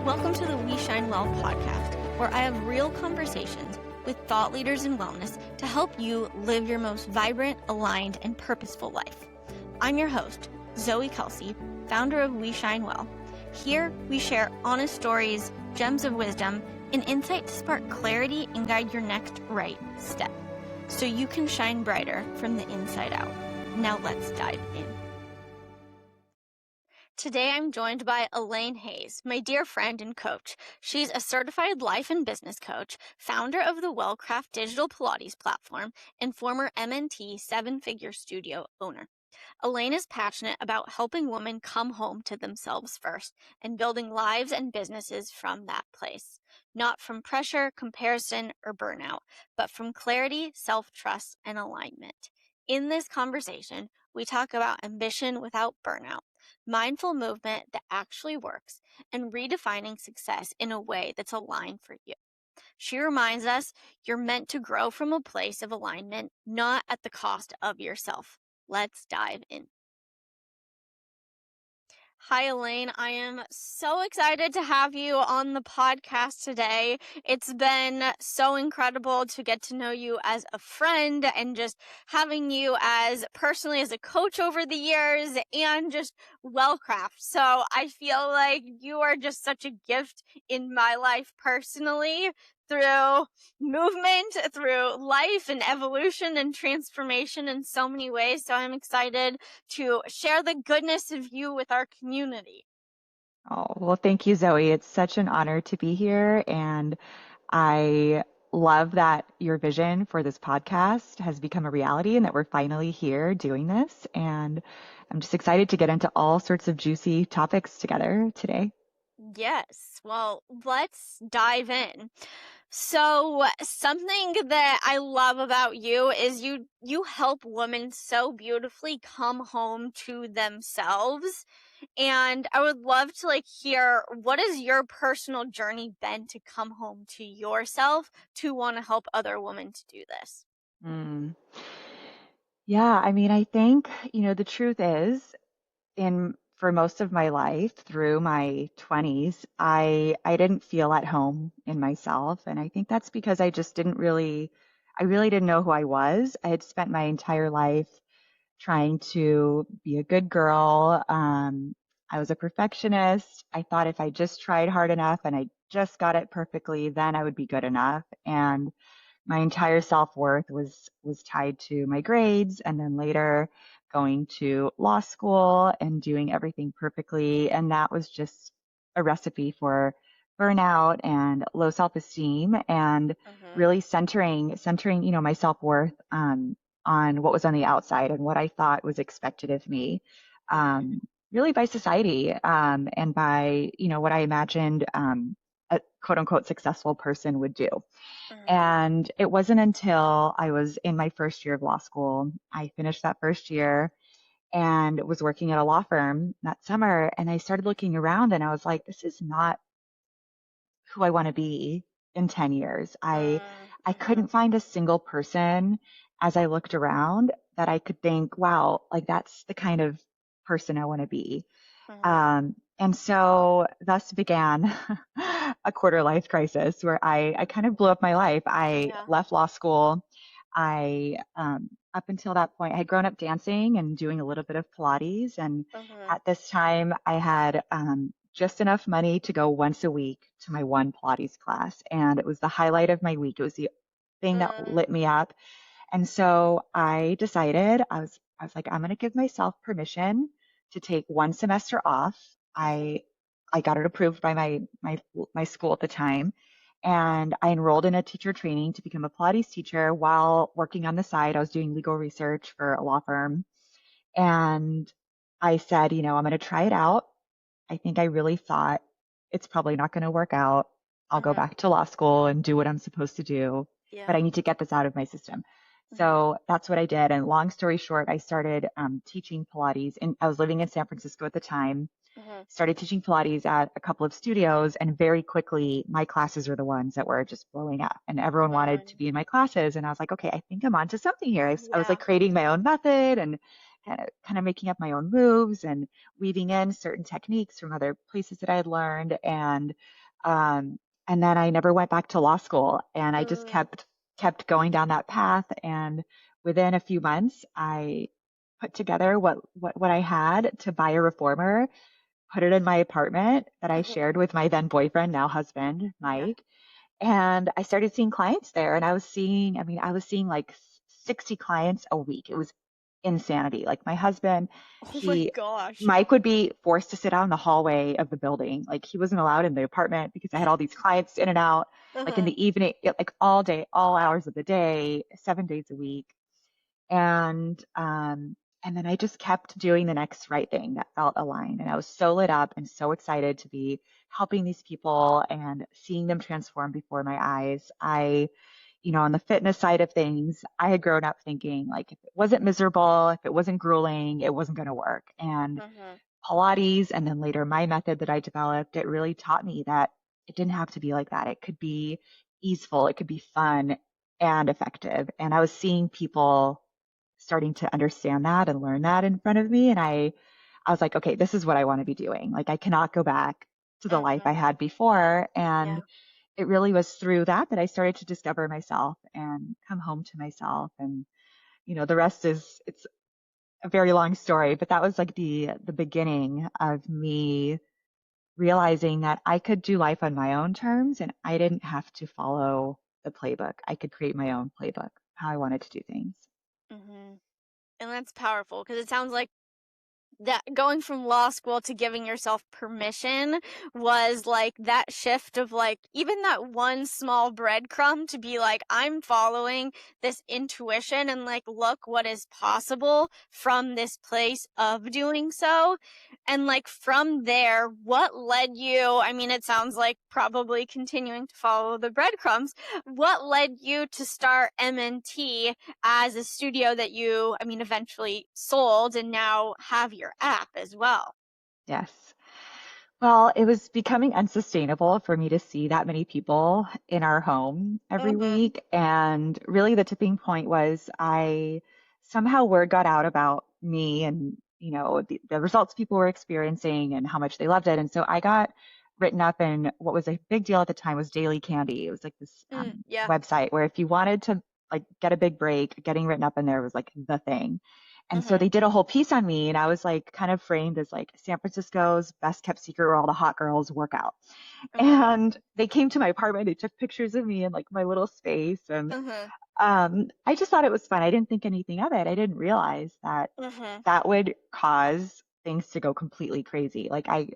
Welcome to the We Shine Well podcast, where I have real conversations with thought leaders in wellness to help you live your most vibrant, aligned, and purposeful life. I'm your host, Zoe Kelsey, founder of We Shine Well. Here, we share honest stories, gems of wisdom, and insight to spark clarity and guide your next right step, so you can shine brighter from the inside out. Now let's dive in. Today, I'm joined by Elaine Hayes, my dear friend and coach. She's a certified life and business coach, founder of the Wellcraft digital Pilates platform, and former MNT seven-figure studio owner. Elaine is passionate about helping women come home to themselves first and building lives and businesses from that place. Not from pressure, comparison, or burnout, but from clarity, self-trust, and alignment. In this conversation, we talk about ambition without burnout, mindful movement that actually works, and redefining success in a way that's aligned for you. She reminds us you're meant to grow from a place of alignment, not at the cost of yourself. Let's dive in. Hi, Elaine. I am so excited to have you on the podcast today. It's been so incredible to get to know you as a friend and just having you as personally as a coach over the years and just Wellcraft. So I feel like you are just such a gift in my life personally through movement, through life and evolution and transformation in so many ways. So I'm excited to share the goodness of you with our community. Oh, well, thank you, Zoe. It's such an honor to be here. And I love that your vision for this podcast has become a reality and that we're finally here doing this. And I'm just excited to get into all sorts of juicy topics together today. Yes. Well, let's dive in. So something that I love about you is you help women so beautifully come home to themselves. And I would love to hear, what has your personal journey been to come home to yourself to want to help other women to do this? Yeah, I mean, I think, the truth is, for most of my life through my 20s, I didn't feel at home in myself, and I think that's because I really didn't know who I was. I had spent my entire life trying to be a good girl. I was a perfectionist. I thought if I just tried hard enough and I just got it perfectly, then I would be good enough. And my entire self-worth was tied to my grades, and then later going to law school and doing everything perfectly. And that was just a recipe for burnout and low self-esteem, and really centering, my self-worth on what was on the outside and what I thought was expected of me, really by society, and by, what I imagined a quote unquote successful person would do. And it wasn't until I was in my first year of law school, I finished that first year and was working at a law firm that summer. And I started looking around and I was like, this is not who I want to be in 10 years. I couldn't find a single person as I looked around that I could think, wow, like that's the kind of person I want to be. And so thus began a quarter life crisis where I kind of blew up my life. I left law school. Up until that point, I had grown up dancing and doing a little bit of Pilates. And at this time, I had just enough money to go once a week to my one Pilates class. And it was the highlight of my week. It was the thing that lit me up. And so I decided, I was like, I'm going to give myself permission to take one semester off. I got it approved by my school at the time, and I enrolled in a teacher training to become a Pilates teacher while working on the side. I was doing legal research for a law firm, and I said, I'm going to try it out. I think I really thought it's probably not going to work out. I'll go back to law school and do what I'm supposed to do, but I need to get this out of my system. So that's what I did. And long story short, I started teaching Pilates, and I was living in San Francisco at the time. Started teaching Pilates at a couple of studios, and very quickly my classes were the ones that were just blowing up, and everyone wanted to be in my classes. And I was like, okay, I think I'm onto something here. I was like creating my own method and kind of making up my own moves and weaving in certain techniques from other places that I had learned. Um, and then I never went back to law school, and I just Mm. kept going down that path. And within a few months, I put together what I had to buy a reformer, put it in my apartment that I Mhm. shared with my then boyfriend, now husband, Yeah. Mike. And I started seeing clients there, and I was seeing like 60 clients a week. It was insanity. Like my husband, Oh my he, gosh. Mike would be forced to sit out in the hallway of the building. Like he wasn't allowed in the apartment because I had all these clients in and out, like in Uh-huh. the evening, like all day, all hours of the day, 7 days a week. And and then I just kept doing the next right thing that felt aligned. And I was so lit up and so excited to be helping these people and seeing them transform before my eyes. On the fitness side of things, I had grown up thinking like if it wasn't miserable, if it wasn't grueling, it wasn't going to work. And Mhm. Pilates and then later my method that I developed, it really taught me that it didn't have to be like that. It could be easeful, it could be fun and effective. And I was seeing people starting to understand that and learn that in front of me. And I was like, okay, this is what I want to be doing. Like I cannot go back to the life I Mhm. had before. And Yeah. it really was through that I started to discover myself and come home to myself. And, the rest is it's a very long story, but that was like the beginning of me realizing that I could do life on my own terms and I didn't have to follow the playbook. I could create my own playbook, how I wanted to do things. Mhm. And that's powerful because it sounds like that going from law school to giving yourself permission was like that shift of like even that one small breadcrumb to be like I'm following this intuition and like look what is possible from this place of doing so. And like from there, what led you, I mean it sounds like probably continuing to follow the breadcrumbs, what led you to start MNT as a studio that you, I mean, eventually sold and now have your app as well? Yes. Well, it was becoming unsustainable for me to see that many people in our home every Mhm. week. And really, the tipping point was I somehow word got out about me and, the results people were experiencing and how much they loved it. And so I got written up in what was a big deal at the time was Daily Candy. It was like this Yeah. website where if you wanted to like get a big break, getting written up in there was like the thing. And so Mhm. they did a whole piece on me, and I was like kind of framed as like San Francisco's best kept secret where all the hot girls work out. Mhm. And they came to my apartment, they took pictures of me in like my little space. And Mhm. I just thought it was fun. I didn't think anything of it. I didn't realize that Mhm. that would cause things to go completely crazy. Like I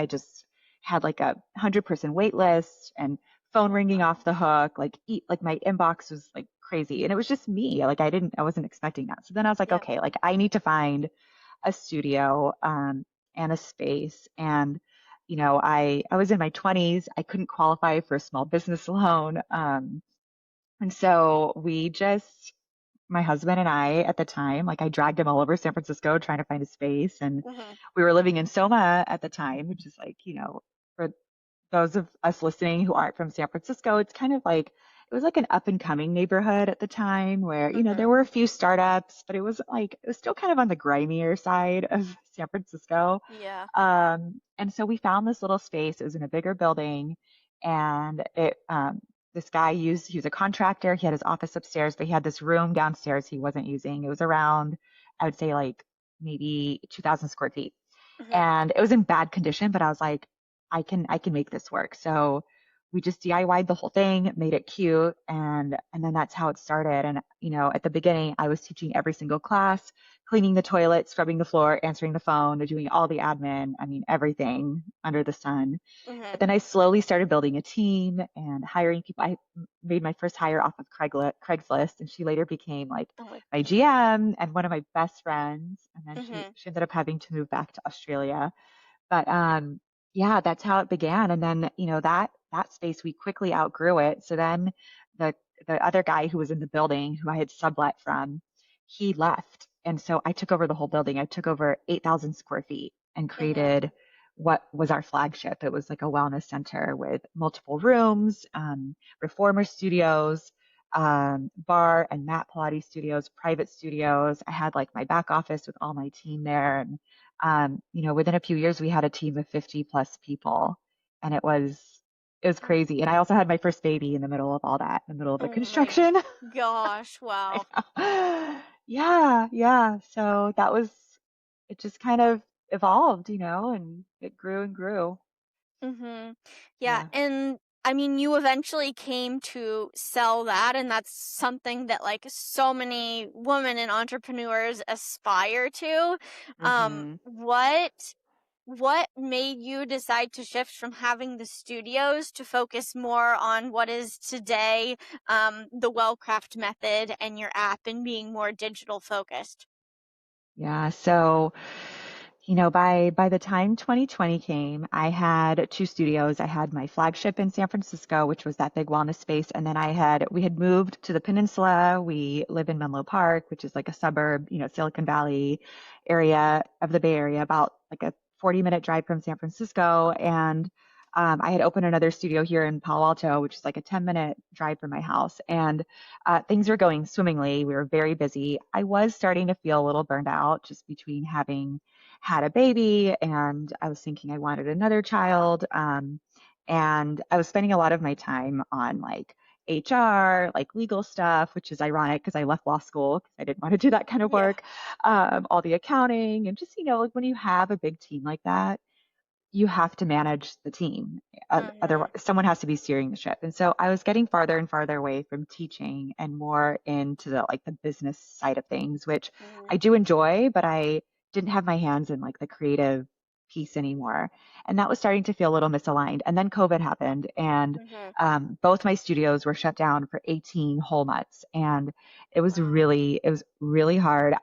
just had like 100-person wait list and phone ringing off the hook. Like my inbox was like crazy, and it was just me. Like I wasn't expecting that. So then I was like, Yeah. okay, like I need to find a studio and a space. And I was in my 20s. I couldn't qualify for a small business loan. And so my husband and I at the time, like I dragged him all over San Francisco trying to find a space. And Mhm. we were living in Soma at the time, which is like, for those of us listening who aren't from San Francisco, it's kind of like, it was like an up and coming neighborhood at the time where, there Mhm. were a few startups, but it was still kind of on the grimier side of San Francisco. Yeah. And so we found this little space. It was in a bigger building, and this guy he was a contractor. He had his office upstairs, but he had this room downstairs he wasn't using. It was around, I would say like maybe 2,000 square feet, Mhm. and it was in bad condition, but I was like, I can make this work. So we just DIY'd the whole thing, made it cute, and then that's how it started. And at the beginning, I was teaching every single class, cleaning the toilet, scrubbing the floor, answering the phone, doing all the admin. I mean, everything under the sun. But Mhm. then I slowly started building a team and hiring people. I made my first hire off of Craigslist, and she later became like Oh my. my GM and one of my best friends. And then she Mhm. she ended up having to move back to Australia. But yeah, that's how it began. And then, that space we quickly outgrew it. So then the the other guy who was in the building who I had sublet from, he left. And so I took over the whole building. I took over 8,000 square feet and Mhm. created what was our flagship. It was like a wellness center with multiple rooms, reformer studios, bar and mat Pilates studios, private studios. I had like my back office with all my team there. And, within a few years, we had a team of 50 plus people. And it was crazy. And I also had my first baby in the middle of all that, in the middle of the Oh my construction. gosh, I wow. know. Yeah, yeah. So it just kind of evolved, and it grew and grew. Mhm. Yeah, Yeah. and I mean, you eventually came to sell that, and that's something that like so many women and entrepreneurs aspire to. hmm What made you decide to shift from having the studios to focus more on what is today the Wellcraft method and your app and being more digital focused? Yeah. So, by the time 2020 came, I had two studios. I had my flagship in San Francisco, which was that big wellness space, and then we had moved to the peninsula. We live in Menlo Park, which is like a suburb, Silicon Valley area of the Bay Area, about like a 40-minute drive from San Francisco. And I had opened another studio here in Palo Alto, which is like a 10-minute drive from my house. And things were going swimmingly. We were very busy. I was starting to feel a little burned out just between having had a baby, and I was thinking I wanted another child. And I was spending a lot of my time on like HR, like legal stuff, which is ironic because I left law school because I didn't want to do that kind of Yeah. work. All the accounting, and just, like when you have a big team like that, you have to manage the team. Otherwise, Mhm. someone has to be steering the ship. And so I was getting farther and farther away from teaching and more into the business side of things, which Mhm. I do enjoy, but I didn't have my hands in like the creative piece anymore. And that was starting to feel a little misaligned. And then COVID happened, and Mhm. both my studios were shut down for 18 whole months. And Wow. it was really hard.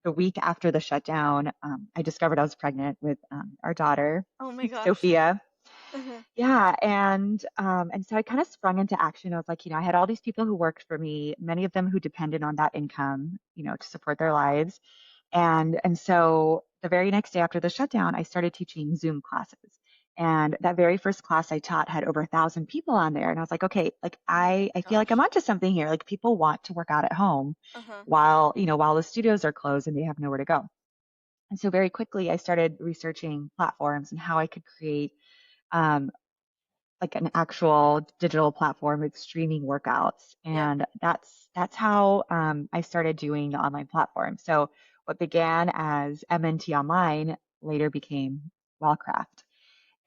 The week after the shutdown, I discovered I was pregnant with our daughter, Oh my gosh. Sophia. Mhm. Yeah, and so I kind of sprung into action. I was like, I had all these people who worked for me, many of them who depended on that income, to support their lives. And so the very next day after the shutdown, I started teaching Zoom classes. And that very first class I taught had over 1,000 people on there. And I was like, okay, like Oh my I feel like I'm gosh. onto something here. Like people want to work out at home Uh-huh. while the studios are closed and they have nowhere to go. And so very quickly I started researching platforms and how I could create um, like an actual digital platform with streaming workouts. Yeah. And that's how I started doing the online platform. So what began as MNT Online later became Wellcraft.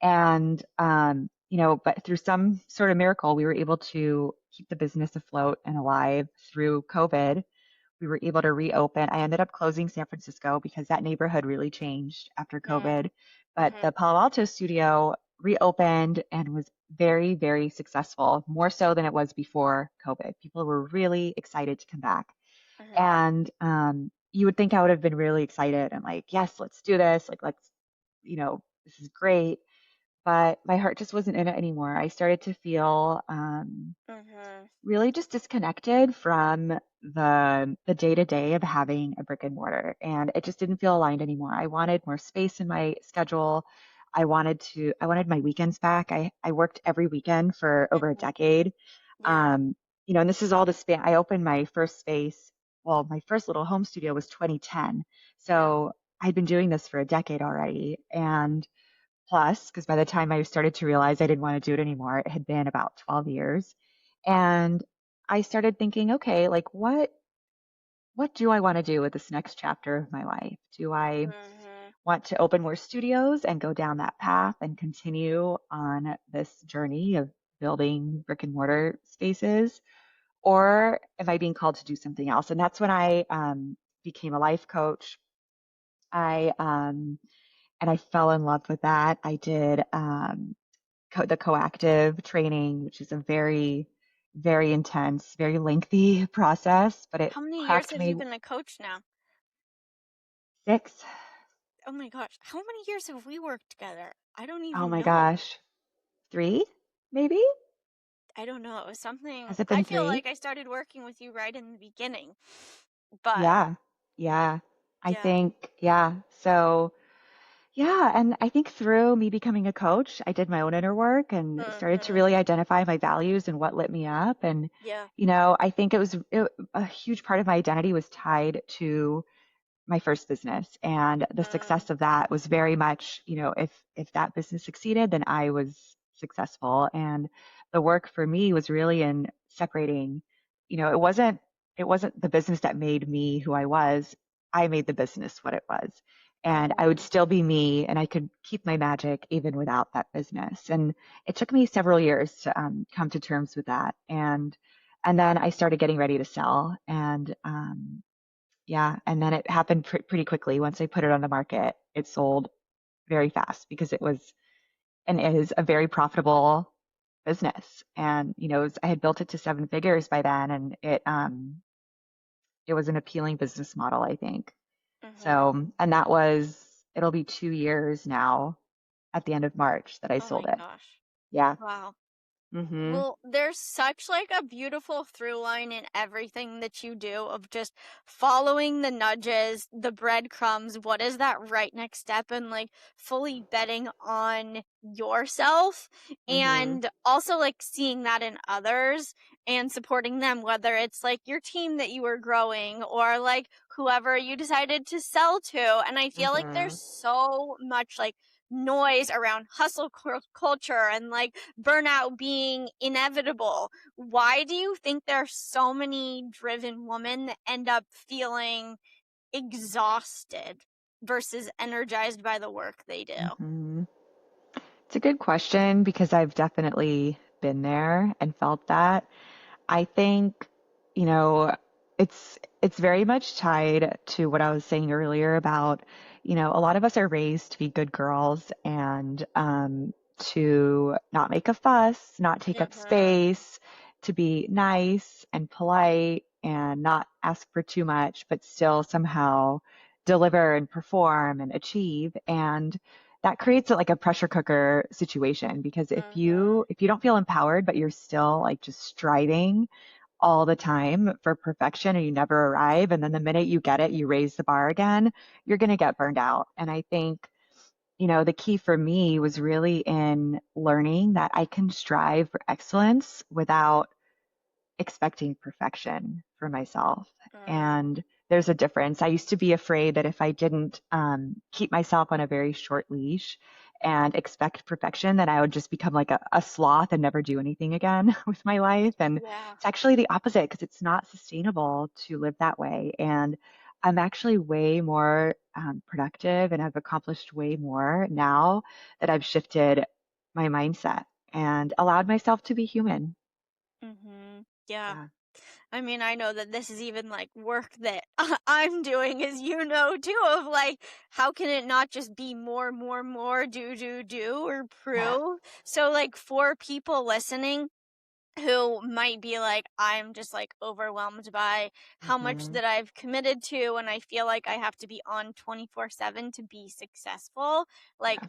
And but through some sort of miracle, we were able to keep the business afloat and alive through COVID. We were able to reopen. I ended up closing San Francisco because that neighborhood really changed after Mm. COVID. But Mhm. the Palo Alto studio reopened and was very, very successful, more so than it was before COVID. People were really excited to come back. Mhm. And you would think I would have been really excited and like, yes, let's do this. Like, this is great. But my heart just wasn't in it anymore. I started to feel Mhm. really just disconnected from the day-to-day of having a brick and mortar, and it just didn't feel aligned anymore. I wanted more space in my schedule. I wanted my weekends back. I worked every weekend for over a Mhm. decade. Yeah. And this is all the span. I opened my first space, well, my first little home studio was 2010. Wow. So I'd been doing this for a decade already. And plus, because by the time I started to realize I didn't want to do it anymore, it had been about 12 years. And I started thinking, okay, like what do I want to do with this next chapter of my life? Do I Mhm. want to open more studios and go down that path and continue on this journey of building brick and mortar spaces? Or am I being called to do something else? And that's when I became a life coach. I fell in love with that. I did the coactive training, which is a very, very intense, very lengthy process, but it How many years prepped have you me been a coach now? 6. Oh my gosh. How many years have we worked together? I don't Oh even my know. gosh, 3, maybe? I don't know. It was something Has it I been feel 3? like I started working with you right in the beginning. But Yeah, yeah. I yeah. think, yeah. So, Yeah, and I think through me becoming a coach, I did my own inner work and started to Mm-hmm. really identify my values and what lit me up. And, Yeah. I think a huge part of my identity was tied to my first business, and the Mm-hmm. success of that was very much, if that business succeeded, then I was successful. And the work for me was really in separating, it wasn't the business that made me who I was. I made the business what it was. And I would Mm-hmm. still be me, and I could keep my magic even without that business. And it took me several years to come to terms with that. And then I started getting ready to sell, and yeah, and then it happened pretty quickly. Once I put it on the market, it sold very fast because it was and is a very profitable business. And I had built it to seven figures by then, and it was an appealing business model, I think. Mm-hmm. So, and that was it'll be 2 years now at the end of March that I Oh sold my it. gosh. Yeah. Wow. Mhm. Well, there's such like a beautiful through line in everything that you do of just following the nudges, the breadcrumbs, what is that right next step, and like fully betting on yourself, Mhm. and also like seeing that in others and supporting them, whether it's like your team that you were growing or like whoever you decided to sell to. And I feel like there's Mhm. so much like noise around hustle culture and like burnout being inevitable. Why do you think there's so many driven women that end up feeling exhausted versus energized by the work they do? Mhm. It's a good question because I've definitely been there and felt that. I think, you know, it's very much tied to what I was saying earlier about, a lot of us are raised to be good girls and to not make a fuss, not take up Mhm. space, to be nice and polite and not ask for too much, but still somehow deliver and perform and achieve. And that creates like a pressure cooker situation because if you Mhm. if you don't feel empowered but you're still like just striving all the time for perfection and you never arrive, and then the minute you get it you raise the bar again, you're going to get burned out. And I think the key for me was really in learning that I can strive for excellence without expecting perfection for myself. Mm. And there's a difference. I used to be afraid that if I didn't keep myself on a very short leash and expect perfection, then I would just become like a sloth and never do anything again with my life. And Yeah. it's actually the opposite because it's not sustainable to live that way. And I'm actually way more productive and I've accomplished way more now that I've shifted my mindset and allowed myself to be human. Mhm. Yeah. Yeah. I mean, I know that this is even like work that I'm doing, as you know, too, of like, how can it not just be more, more, more, do, or Yeah. prove? So, like, for people listening, who might be like, I'm just like overwhelmed by how much Mhm. that I've committed to, and I feel like I have to be on 24/7 to be successful. Yeah. Like,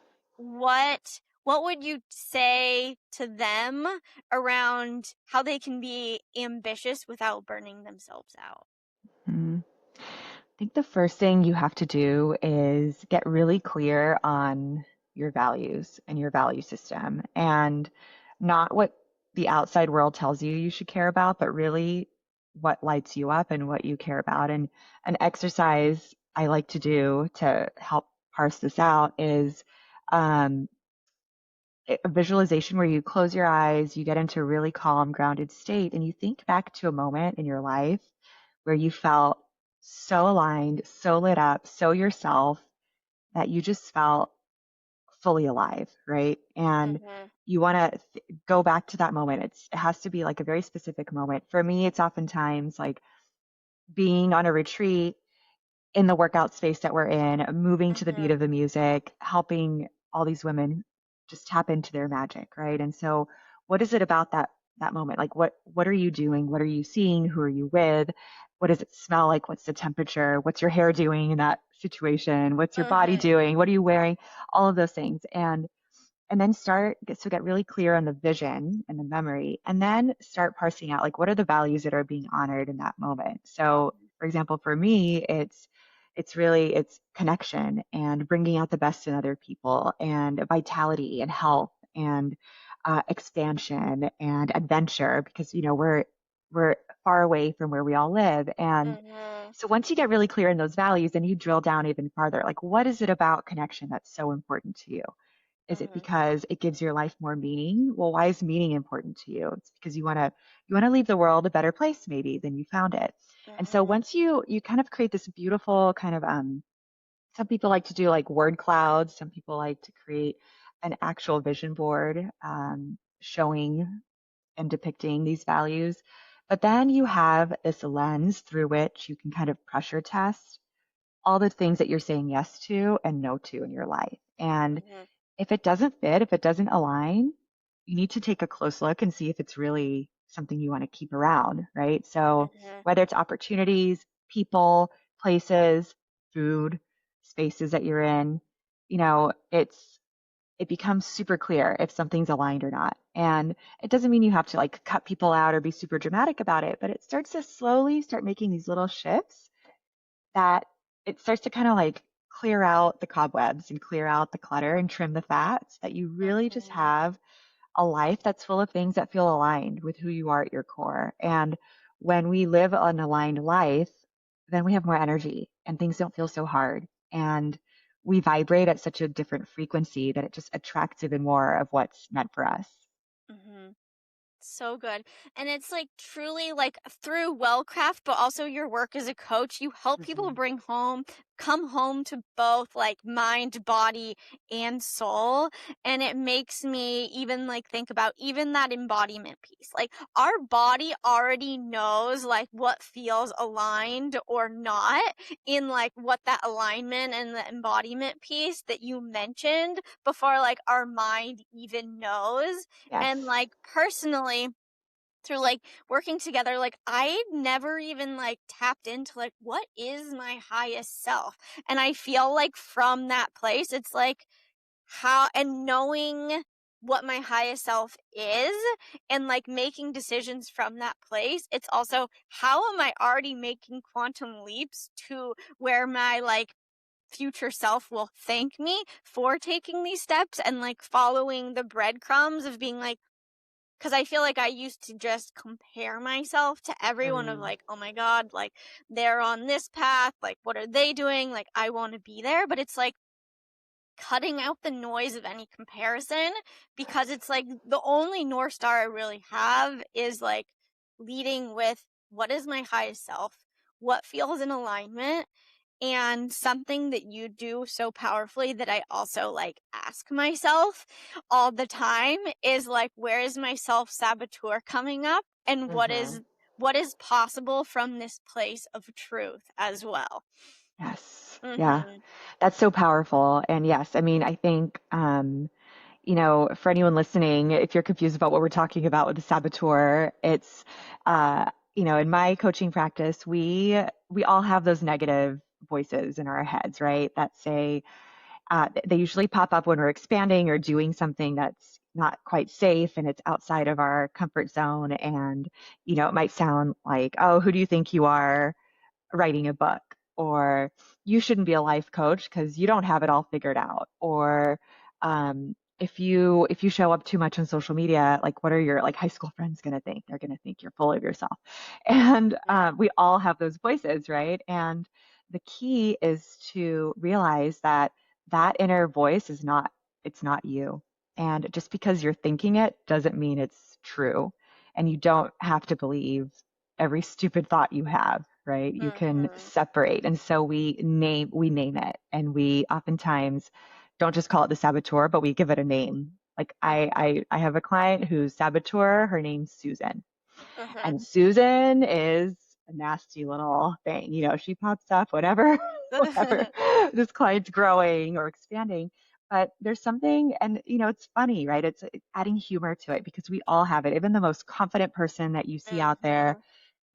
what would you say to them around how they can be ambitious without burning themselves out? Mhm. I think the first thing you have to do is get really clear on your values and your value system and not what the outside world tells you you should care about, but really what lights you up and what you care about. And an exercise I like to do to help parse this out is um, a visualization where you close your eyes, you get into a really calm, grounded state, and you think back to a moment in your life where you felt so aligned, so lit up, so yourself that you just felt fully alive, right? And Mhm. you want to go back to that moment. It has to be like a very specific moment. For me, it's oftentimes like being on a retreat in the workout space that we're in, moving to the beat Mhm. of the music, helping all these women just tap into their magic, right? And so what is it about that moment? Like what are you doing? What are you seeing? Who are you with? What does it smell like? What's the temperature? What's your hair doing in that situation? What's your body Mhm. doing? What are you wearing? All of those things. And then get really clear on the vision and the memory, and then start parsing out like what are the values that are being honored in that moment. So, for example, for me, it's connection and bringing out the best in other people and vitality and health and expansion and adventure because we're far away from where we all live. And Mhm. so once you get really clear in those values, then you drill down even farther. Like, what is it about connection that's so important to you? Is it Mhm. because it gives your life more meaning? Well, why is meaning important to you? It's because you want to leave the world a better place maybe than you found it. And so Mhm. once you kind of create this beautiful kind of some people like to do like word clouds, some people like to create an actual vision board showing and depicting these values. But then you have this lens through which you can kind of pressure test all the things that you're saying yes to and no to in your life. And Mhm. if it doesn't fit, if it doesn't align, you need to take a close look and see if it's really something you want to keep around, right? So Mhm. whether it's opportunities, people, places, food, spaces that you're in, it becomes super clear if something's aligned or not. And it doesn't mean you have to like cut people out or be super dramatic about it, but it starts to slowly start making these little shifts that it starts to kind of like clear out the cobwebs and clear out the clutter and trim the fat so that you really just Mhm. have a life that's full of things that feel aligned with who you are at your core. And when we live an aligned life, then we have more energy and things don't feel so hard. And we vibrate at such a different frequency that it just attracts even more of what's meant for us. Mhm. So good. And it's like truly like through Wellcraft, but also your work as a coach, you help people Hmm. come home to both like mind, body, and soul. And it makes me even like think about even that embodiment piece. Like our body already knows like what feels aligned or not in like what that alignment and the embodiment piece that you mentioned before like our mind even knows. And Yes. like personally, through like working together, like I never even like tapped into like what is my highest self. And I feel like from that place, it's like how and knowing what my highest self is and like making decisions from that place. It's also how am I already making quantum leaps to where my like future self will thank me for taking these steps and like following the breadcrumbs of being like, because I feel like I used to just compare myself to everyone of Mm, like, oh my God, like they're on this path. Like, what are they doing? Like, I want to be there. But it's like cutting out the noise of any comparison because it's like the only North Star I really have is like leading with what is my highest self? What feels in alignment? And something that you do so powerfully that I also like ask myself all the time is like, where is my self saboteur coming up? And hmm. what is possible from this place of truth as well. Yes. Yeah. Mhm. That's so powerful. And yes, I mean, I think for anyone listening, if you're confused about what we're talking about with the saboteur, it's, in my coaching practice, we all have those negative voices in our heads, right? That say, they usually pop up when we're expanding or doing something that's not quite safe and it's outside of our comfort zone. And, it might sound like, oh, who do you think you are writing a book? Or you shouldn't be a life coach because you don't have it all figured out. Or if you show up too much on social media, like what are your like high school friends going to think? They're going to think you're full of yourself. And Mhm. we all have those voices, right? And the key is to realize that that inner voice it's not you. And just because you're thinking it doesn't mean it's true. And you don't have to believe every stupid thought you have, right? You can Mhm. separate. And so we name it. And we oftentimes don't just call it the saboteur, but we give it a name. Like Mhm. I have a client who's saboteur, her name's Susan. And Mhm. Susan is a nasty little thing. She pops up whatever, whatever this client's growing or expanding. But there's something, and it's funny, right? It's adding humor to it because we all have it. Even the most confident person that you see out there, Mhm.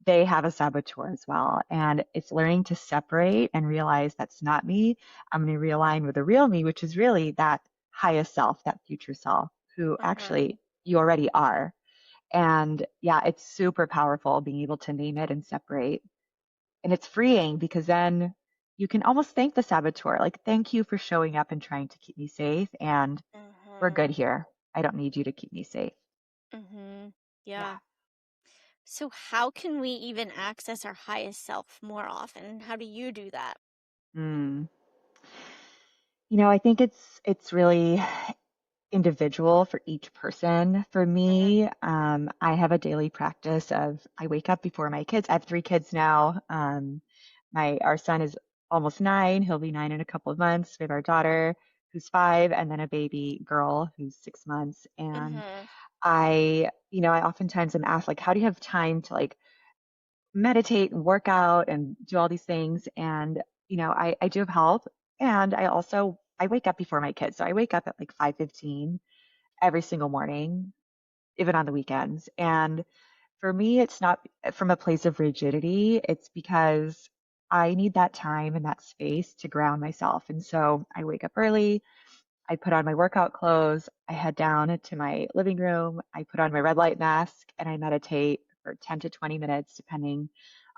they have a saboteur as well. And it's learning to separate and realize that's not me. I'm going to realign with the real me, which is really that highest self, that future self, who Mhm. actually you already are. And yeah, it's super powerful being able to name it and separate. And it's freeing because then you can almost thank the saboteur, like, thank you for showing up and trying to keep me safe, and we're good Mhm. here. I don't need you to keep me safe. Mhm. Yeah. Yeah. So how can we even access our highest self more often? How do you do that? Mm. I think it's really individual for each person. For Mhm. me, I have a daily practice of I wake up before my kids. I have 3 kids now. My our son is almost 9. He'll be 9 in a couple of months. We have our daughter who's 5, and then a baby girl who's 6 months. And Mhm. I oftentimes am asked like, how do you have time to like meditate and work out and do all these things? And I do have help, and I wake up before my kids. So I wake up at like 5:15 every single morning, even on the weekends. And for me, it's not from a place of rigidity. It's because I need that time and that space to ground myself. And so I wake up early, I put on my workout clothes, I head down to my living room, I put on my red light mask, and I meditate for 10 to 20 minutes, depending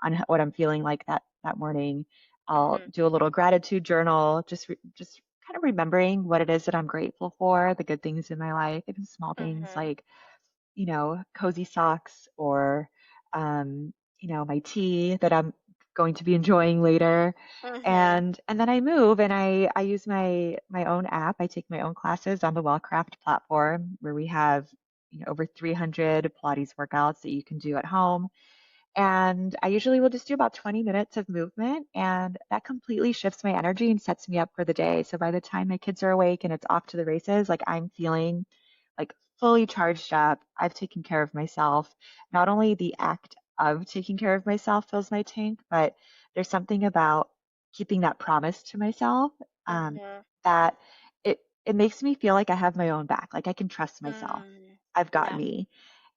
on what I'm feeling like that morning. I'll Mhm. do a little gratitude journal, just kind of remembering what it is that I'm grateful for, the good things in my life, even small things Mhm. like cozy socks or, my tea that I'm going to be enjoying later. Mhm. And then I move and I use my own app. I take my own classes on the Wellcraft platform where we have, over 300 Pilates workouts that you can do at home. And I usually will just do about 20 minutes of movement, and that completely shifts my energy and sets me up for the day. So by the time my kids are awake and it's off to the races, like I'm feeling like fully charged up. I've taken care of myself. Not only the act of taking care of myself fills my tank, but there's something about keeping that promise to myself, um, Mhm. that it makes me feel like I have my own back, like I can trust myself. Mm. I've got Yeah. me.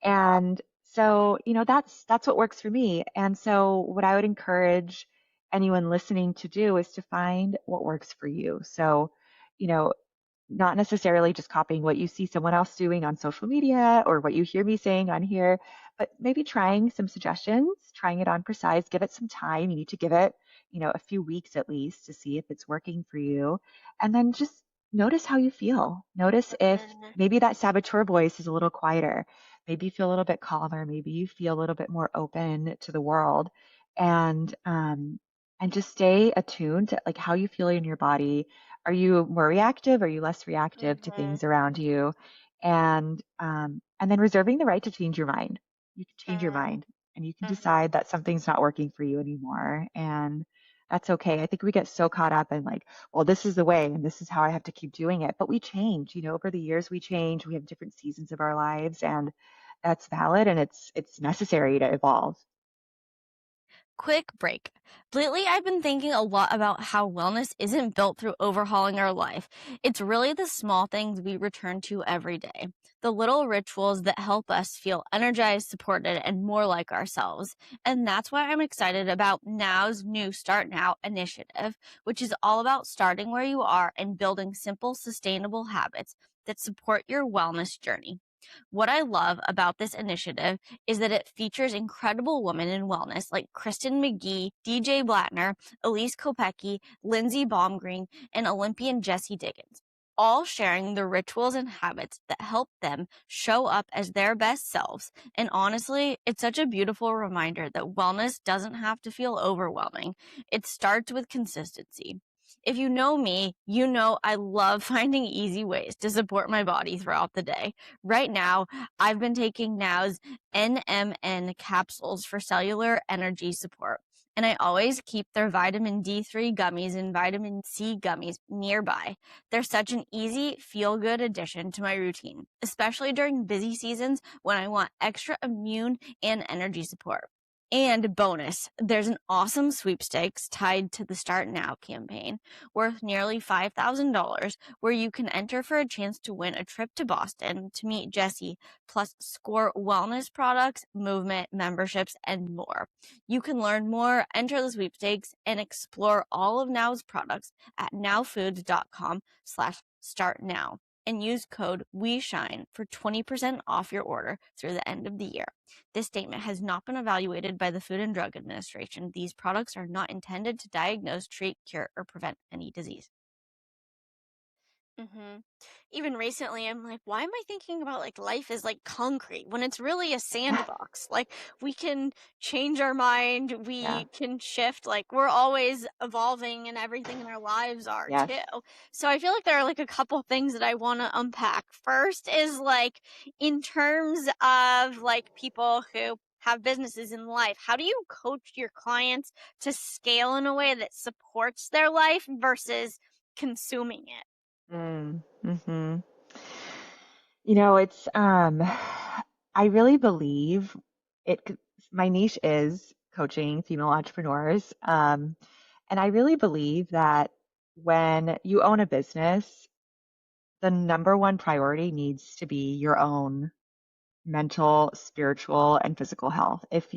And so, that's what works for me. And so what I would encourage anyone listening to do is to find what works for you. So, you know, not necessarily just copying what you see someone else doing on social media or what you hear me saying on here, but maybe trying some suggestions, trying it on for size, give it some time. You need to give it, a few weeks at least to see if it's working for you. And then just notice how you feel. Notice if Mhm. maybe that saboteur voice is a little quieter. Maybe you feel a little bit calmer. Maybe you feel a little bit more open to the world. And just stay attuned to like how you feel in your body. Are you more reactive? Are you less reactive to Mhm. things around you? And then reserving the right to change your mind. You can change your Mhm. mind and you can Mhm. decide that something's not working for you anymore. And that's okay. I think we get so caught up in like, well, this is the way and this is how I have to keep doing it. But we change, over the years we change. We have different seasons of our lives, and that's valid, and it's necessary to evolve. Quick break. Lately, I've been thinking a lot about how wellness isn't built through overhauling our life. It's really the small things we return to every day, the little rituals that help us feel energized, supported, and more like ourselves. And that's why I'm excited about Now's new Start Now initiative, which is all about starting where you are and building simple, sustainable habits that support your wellness journey. What I love about this initiative is that it features incredible women in wellness like Kristen McGee, DJ Blattner, Elise Kopecki, Lindsay Baumgreen, and Olympian Jessie Diggins, all sharing the rituals and habits that help them show up as their best selves. And honestly, it's such a beautiful reminder that wellness doesn't have to feel overwhelming. It starts with consistency. If you know me, you know I love finding easy ways to support my body throughout the day. Right now, I've been taking Now's NMN capsules for cellular energy support, and I always keep their vitamin D3 gummies and vitamin C gummies nearby. They're such an easy, feel good addition to my routine, especially during busy seasons when I want extra immune and energy support. And bonus, there's an awesome sweepstakes tied to the Start Now campaign worth nearly $5,000 where you can enter for a chance to win a trip to Boston to meet Jesse, plus score wellness products, movement, memberships, and more. You can learn more, enter the sweepstakes, and explore all of Now's products at nowfoods.com/startnow. and use code WESHINE for 20% off your order through the end of the year. This statement has not been evaluated by the Food and Drug Administration. These products are not intended to diagnose, treat, cure, or prevent any disease. Even recently, I'm like, why am I thinking about like life is like concrete when it's really a sandbox? Like, we can change our mind, Yeah. we can shift, like, we're always evolving and everything in our lives are Yes. too. So I feel like there are like a couple things that I want to unpack. First is like, in terms of like people who have businesses in life, how do you coach your clients to scale in a way that supports their life versus consuming it? Mm, hmm it's I really believe my niche is coaching female entrepreneurs. And I really believe that when you own a business, the number one priority needs to be your own mental, spiritual, and physical health. If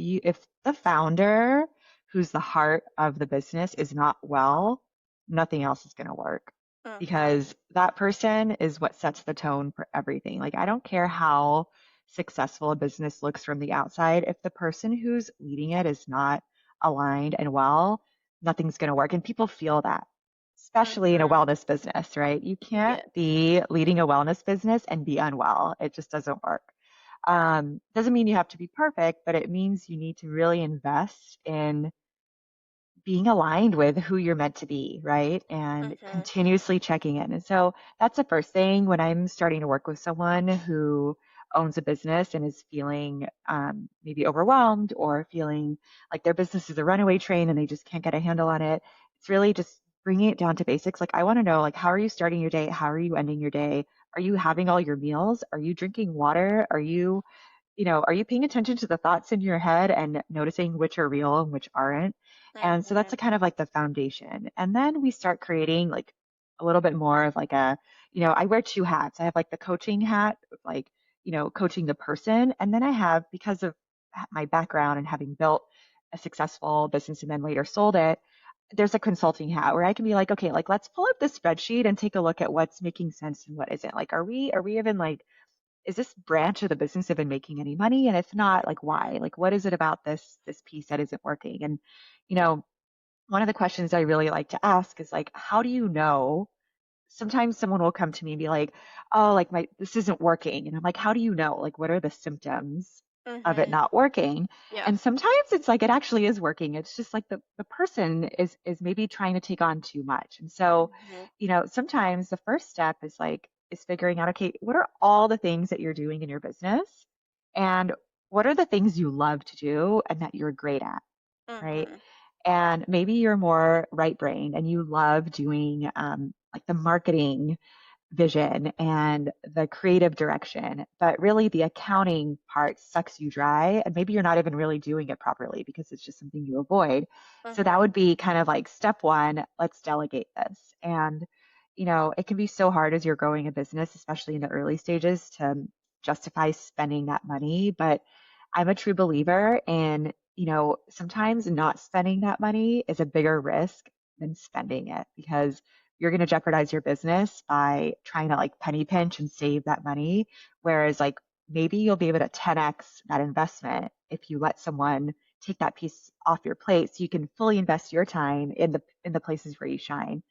the founder, who's the heart of the business, is not well, nothing else is going to work Mhm. because that person is what sets the tone for everything. Like I don't care how successful a business looks from the outside, if the person who's leading it is not aligned and well, nothing's going to work. And people feel that, especially in a Mhm. wellness business, right? You can't Yeah. be leading a wellness business and be unwell. It just doesn't work. Doesn't mean you have to be perfect, but it means you need to really invest in being aligned with who you're meant to be, right? And Mhm. continuously checking in. And so that's the first thing when I'm starting to work with someone who owns a business and is feeling maybe overwhelmed or feeling like their business is a runaway train and they just can't get a handle on it. It's really just bringing it down to basics. Like I want to know, like, how are you starting your day? How are you ending your day? Are you having all your meals? Are you drinking water? Are you paying attention to the thoughts in your head and noticing which are real and which aren't? And so that's Mhm. a kind of like the foundation. And then we start creating like a little bit more of like I wear two hats. I have like the coaching hat, of like, coaching the person. And then I have, because of my background and having built a successful business and then later sold it, there's a consulting hat where I can be like, okay, like let's pull up this spreadsheet and take a look at what's making sense and what isn't. Like, are we even like, is this branch of the business even making any money? And if not, like why? Like what is it about this piece that isn't working? And you know, one of the questions I really like to ask is like, how do you know? Sometimes someone will come to me and be like, "Oh, like my this isn't working." And I'm like, "How do you know? Like what are the symptoms of it Mhm. not working?" Yeah. And sometimes it's like it actually is working. It's just like the person is maybe trying to take on too much. And so, Mhm. sometimes the first step is figuring out, okay, what are all the things that you're doing in your business? And what are the things you love to do and that you're great at, right? Mhm. And maybe you're more right brained and you love doing like the marketing vision and the creative direction, but really the accounting part sucks you dry. And maybe you're not even really doing it properly because it's just something you avoid. So that Mhm. would be kind of like step one, let's delegate this. And, it can be so hard as you're growing a business, especially in the early stages, to justify spending that money. But I'm a true believer in, sometimes not spending that money is a bigger risk than spending it because you're going to jeopardize your business by trying to like penny pinch and save that money. Whereas like maybe you'll be able to 10x that investment if you let someone take that piece off your plate so you can fully invest your time in the places where you shine.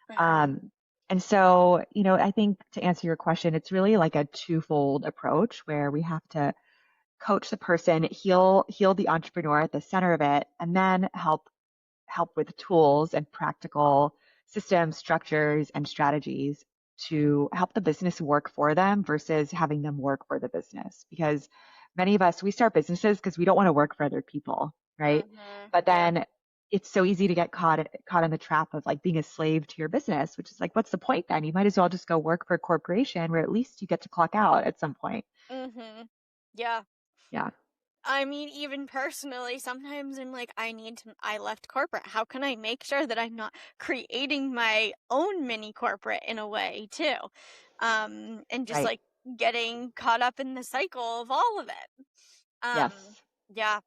Mhm. Um, and so, I think to answer your question, it's really like a twofold approach where we have to coach the person, heal the entrepreneur at the center of it, and then help with tools and practical systems, structures, and strategies to help the business work for them versus having them work for the business. Because many of us, we start businesses because we don't want to work for other people, right? Mhm. But Yeah. then it's so easy to get caught in the trap of like being a slave to your business, which is like, what's the point then? You might as well just go work for a corporation where at least you get to clock out at some point. Mhm. Yeah. Yeah, I mean, even personally, sometimes I'm like, I left corporate. How can I make sure that I'm not creating my own mini corporate in a way too? And just right. like getting caught up in the cycle of all of it. Um, Yes. yeah.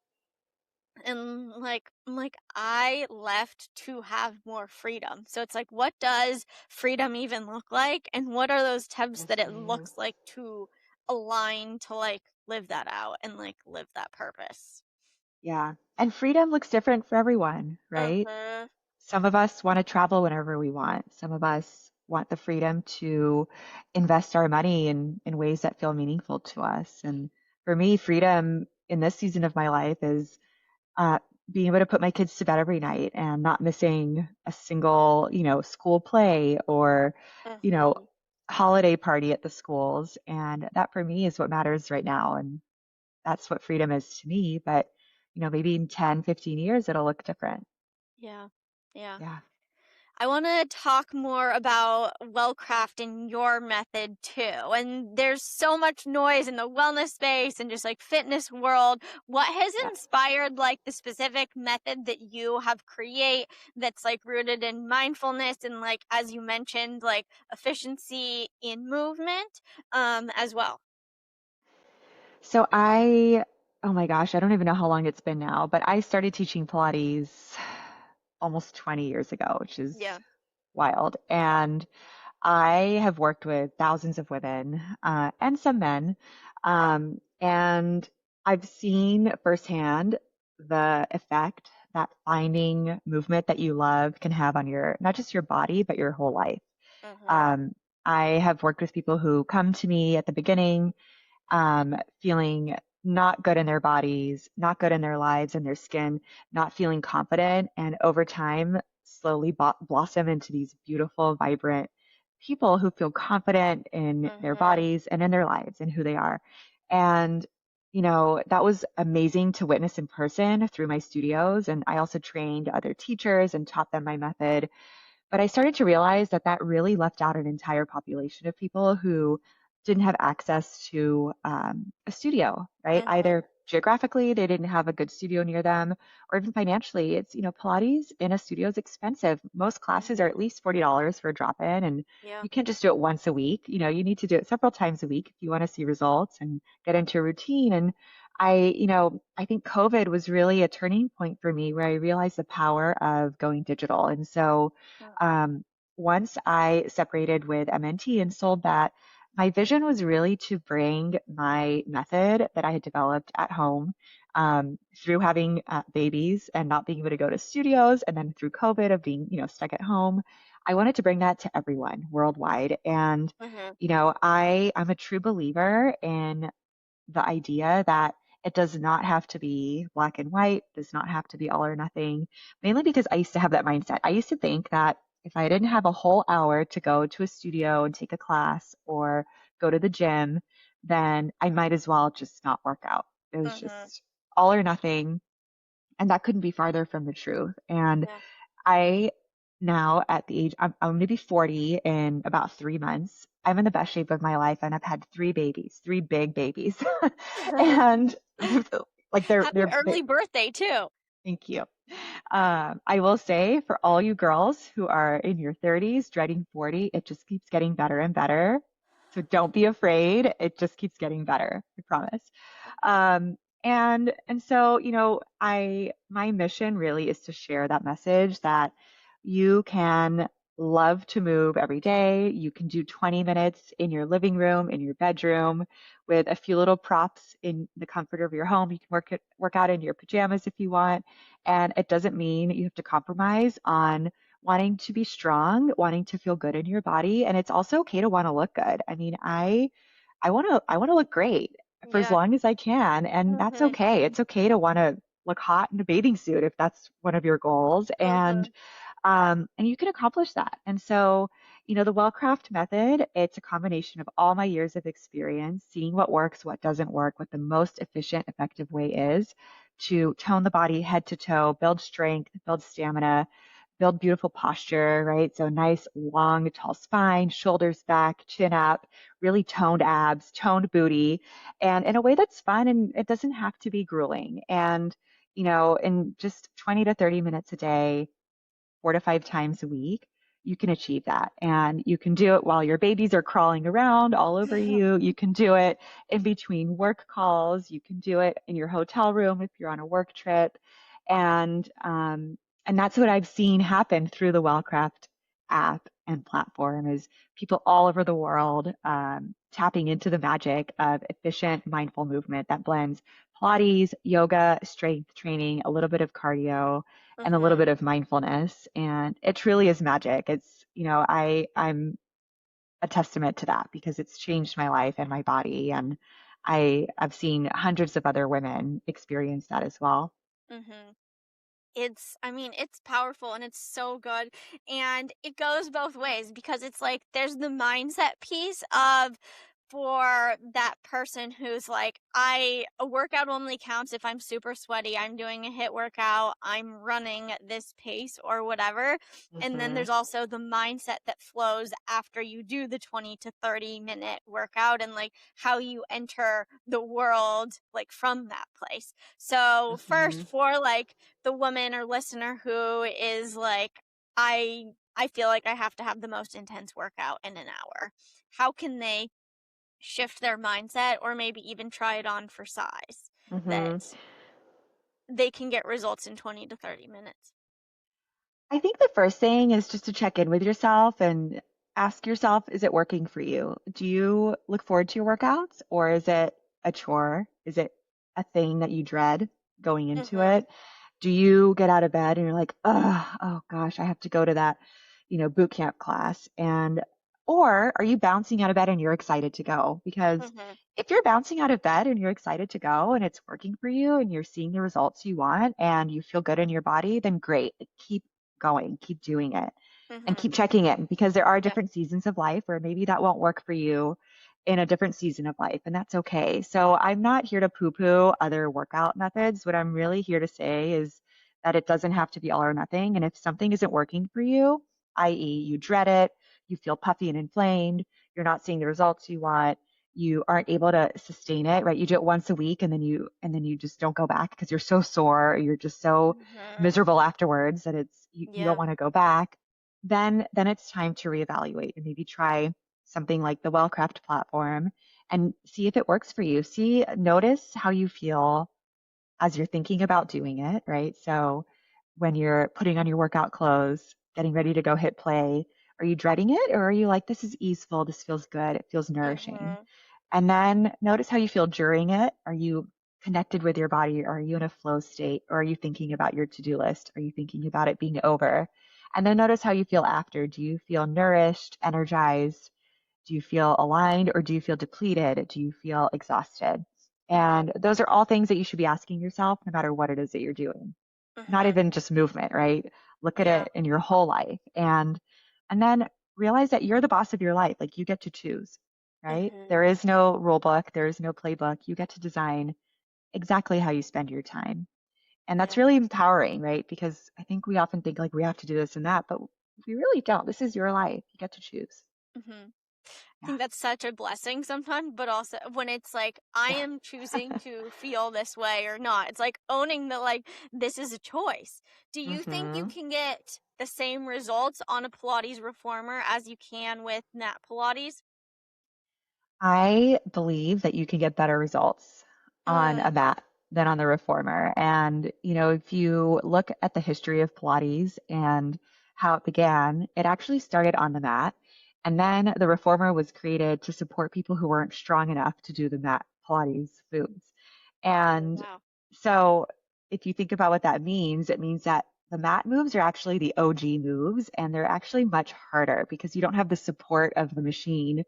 And I'm like, I left to have more freedom. So it's like, what does freedom even look like? And what are those steps Yes, that it it is. looks like to align to like live that out and like live that purpose? Yeah. And freedom looks different for everyone, right? Uh-huh. Some of us want to travel whenever we want. Some of us want the freedom to invest our money in ways that feel meaningful to us. And for me, freedom in this season of my life is uh, being able to put my kids to bed every night and not missing a single, school play or, you know, Uh-huh. holiday party at the schools. And that for me is what matters right now. And that's what freedom is to me. But, maybe in 10, 15 years, it'll look different. Yeah. Yeah. Yeah. I want to talk more about Wellcraft and your method too. And there's so much noise in the wellness space and just like fitness world. What has Yes. inspired like the specific method that you have create that's like rooted in mindfulness and like as you mentioned like efficiency in movement as well? So oh my gosh, I don't even know how long it's been now, but I started teaching Pilates almost 20 years ago, which is Yeah. wild. And I have worked with thousands of women and some men. And I've seen firsthand the effect that finding movement that you love can have on not just your body, but your whole life. Mhm. Um, I have worked with people who come to me at the beginning feeling not good in their bodies, not good in their lives and their skin, not feeling confident, and over time slowly blossom into these beautiful, vibrant people who feel confident in their Mhm. bodies and in their lives and who they are. And that was amazing to witness in person through my studios. And I also trained other teachers and taught them my method. But I started to realize that that really left out an entire population of people who didn't have access to a studio, right? Mhm. Either geographically, they didn't have a good studio near them, or even financially. Pilates in a studio is expensive. Most classes are at Mhm. least $40 for a drop-in, and Yeah. you can't just do it once a week. You need to do it several times a week if you want to see results and get into a routine. And I think COVID was really a turning point for me where I realized the power of going digital. And so, Mhm. um, once I separated with MNT and sold that, my vision was really to bring my method that I had developed at home through having babies and not being able to go to studios, and then through COVID of being, stuck at home. I wanted to bring that to everyone worldwide. And, Mhm. I'm a true believer in the idea that it does not have to be black and white, does not have to be all or nothing, mainly because I used to have that mindset. I used to think that if I didn't have a whole hour to go to a studio and take a class or go to the gym, then I might as well just not work out. It was Mhm. just all or nothing. And that couldn't be farther from the truth. And Yeah. I now at the age, I'm going to be 40 in about 3 months. I'm in the best shape of my life and I've had three babies, three big babies. And like Happy early birthday too. thank you. I will say for all you girls who are in your 30s, dreading 40, it just keeps getting better and better. So don't be afraid. It just keeps getting better. I promise. And so, my mission really is to share that message that you can love to move every day. You can do 20 minutes in your living room, in your bedroom, with a few little props in the comfort of your home. You can work out in your pajamas if you want. And it doesn't mean you have to compromise on wanting to be strong, wanting to feel good in your body. And it's also okay to want to look good. I mean, I want to look great for as Yeah. long as I can, and that's Mhm. okay. It's okay to want to look hot in a bathing suit if that's one of your goals. And Mhm. you can accomplish that. And so, the Wellcraft method, it's a combination of all my years of experience, seeing what works, what doesn't work, what the most efficient, effective way is to tone the body head to toe, build strength, build stamina, build beautiful posture, right? So nice, long, tall spine, shoulders back, chin up, really toned abs, toned booty, and in a way that's fun and it doesn't have to be grueling. And, in just 20 to 30 minutes a day, 4 to 5 times a week, you can achieve that. And you can do it while your babies are crawling around all over you. You can do it in between work calls. You can do it in your hotel room if you're on a work trip. And that's what I've seen happen through the Wellcraft app and platform is people all over the world tapping into the magic of efficient, mindful movement that blends Pilates, yoga, strength training, a little bit of cardio, and a little Mm-hmm. bit of mindfulness. And it truly is magic. It's, I'm a testament to that because it's changed my life and my body. And I've seen hundreds of other women experience that as well. Mm-hmm. It's powerful and it's so good. And it goes both ways because it's like there's the mindset piece of for that person who's like, a workout only counts if I'm super sweaty, I'm doing a hit workout, I'm running at this pace or whatever. And then Hmm. there's also the mindset that flows after you do the 20 to 30-minute workout and like how you enter the world like from that place. So first Hmm. for like the woman or listener who is like, I feel like I have to have the most intense workout in an hour. How can they shift their mindset or maybe even try it on for size Hmm. that they can get results in 20 to 30 minutes? I think the first thing is just to check in with yourself and ask yourself, is it working for you? Do you look forward to your workouts or is it a chore? Is it a thing that you dread going into Mhm. it? Do you get out of bed and you're like, oh gosh, I have to go to that, boot camp class? Or are you bouncing out of bed and you're excited to go? Because Mhm. if you're bouncing out of bed and you're excited to go and it's working for you and you're seeing the results you want and you feel good in your body, then great. Keep going, keep doing it, and Mhm. keep checking in because there are Yeah. different seasons of life where maybe that won't work for you in a different season of life, and that's okay. So I'm not here to poo poo other workout methods. What I'm really here to say is that it doesn't have to be all or nothing. And if something isn't working for you, i.e., you dread it, you feel puffy and inflamed, you're not seeing the results you want, you aren't able to sustain it, right? You do it once a week and then you just don't go back because you're so sore or you're just so Mhm. miserable afterwards that you don't Yeah. want to go back, then it's time to reevaluate and maybe try something like the Wellcraft platform and see if it works for you. Notice how you feel as you're thinking about doing it, right? So when you're putting on your workout clothes, getting ready to go hit play, are you dreading it or are you like, this is easeful, this feels good, it feels nourishing? Mhm. And then notice how you feel during it. Are you connected with your body? Are you in a flow state? Or are you thinking about your to do list? Are you thinking about it being over? And then notice how you feel after. Do you feel nourished, energized? Do you feel aligned or do you feel depleted? Do you feel exhausted? Mhm. And those are all things that you should be asking yourself no matter what it is that you're doing. Not Mhm. even just movement, right? Look at Yeah. it in your whole life and then realize that you're the boss of your life. Like you get to choose, right? Mhm. There is no rule book, there is no playbook. You get to design exactly how you spend your time. And that's Yeah. really empowering, right? Because I think we often think like we have to do this and that, but we really don't. This is your life. You get to choose. Mhm. I Yeah. think that's such a blessing sometimes, but also when it's like I Yeah. am choosing to feel this way or not. It's like owning that like this is a choice. Do you think you Hmm. can get the same results on a Pilates reformer as you can with Nat Pilates? I believe that you can get better results on a Mm, mat than on the reformer. And, if you look at the history of Pilates and how it began, it actually started on the mat. And then the reformer was created to support people who weren't strong enough to do the mat Pilates moves. oh And wow. so if you think about what that means, it means that the mat moves are actually the OG moves, and they're actually much harder because you don't have the support of the machine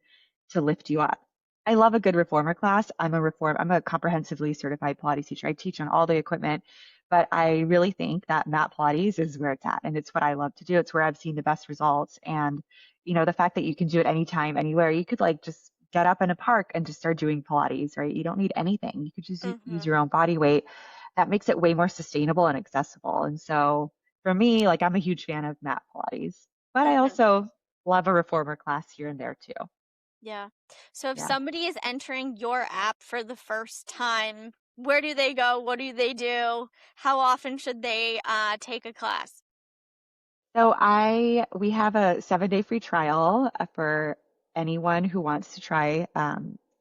to lift you up. I love a good reformer class. I'm a comprehensively certified Pilates teacher. I teach on all the equipment, but I really think that mat Pilates is where it's at. And it's what I love to do. It's where I've seen the best results. And, the fact that you can do it anytime, anywhere, you could like just get up in a park and just start doing Pilates, right? You don't need anything. You could just use Mhm. your own body weight. That makes it way more sustainable and accessible. And so for me, like I'm a huge fan of mat Pilates, but I Mhm. also love a reformer class here and there too. Yeah. So if Yeah. somebody is entering your app for the first time, where do they go? What do they do? How often should they take a class? So we have a 7-day free trial for anyone who wants to try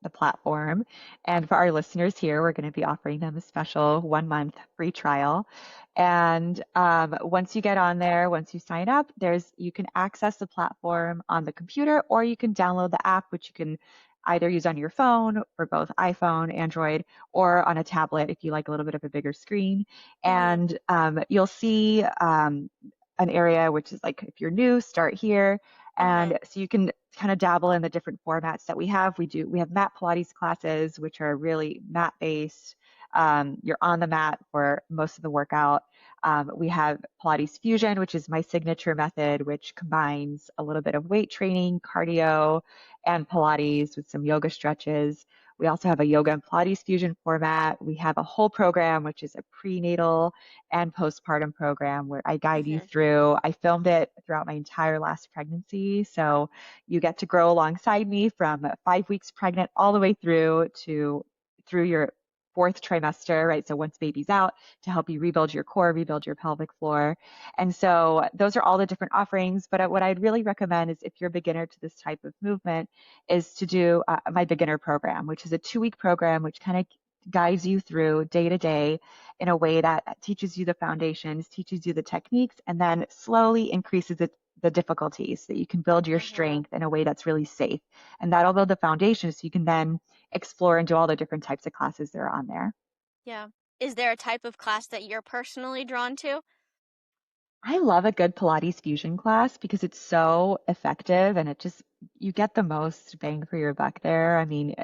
the platform. And for our listeners here, we're going to be offering them a special 1 month free trial. And once you get on there, once you sign up, you can access the platform on the computer, or you can download the app, which you can either use on your phone for both iPhone, Android, or on a tablet if you like a little bit of a bigger screen. Mm-hmm. And you'll see an area which is like, if you're new, start here. Mm-hmm. And so you can kind of dabble in the different formats that we have. We have mat Pilates classes, which are really mat based. You're on the mat for most of the workout. We have Pilates Fusion, which is my signature method, which combines a little bit of weight training, cardio, and Pilates with some yoga stretches. We also have a yoga and Pilates fusion format. We have a whole program, which is a prenatal and postpartum program where I guide you Mm-hmm. through. I filmed it throughout my entire last pregnancy. So you get to grow alongside me from 5 weeks pregnant all the way through your fourth trimester, right? So once baby's out, to help you rebuild your core, rebuild your pelvic floor. And so those are all the different offerings. But what I'd really recommend is, if you're a beginner to this type of movement, is to do my beginner program, which is a 2 week program, which kind of guides you through day to day in a way that teaches you the foundations, teaches you the techniques, and then slowly increases the difficulties so that you can build your Mm-hmm. strength in a way that's really safe. And that'll build the foundation so you can then explore and do all the different types of classes that are on there. Yeah. Is there a type of class that you're personally drawn to? I love a good Pilates fusion class because it's so effective, and you get the most bang for your buck there. I mean,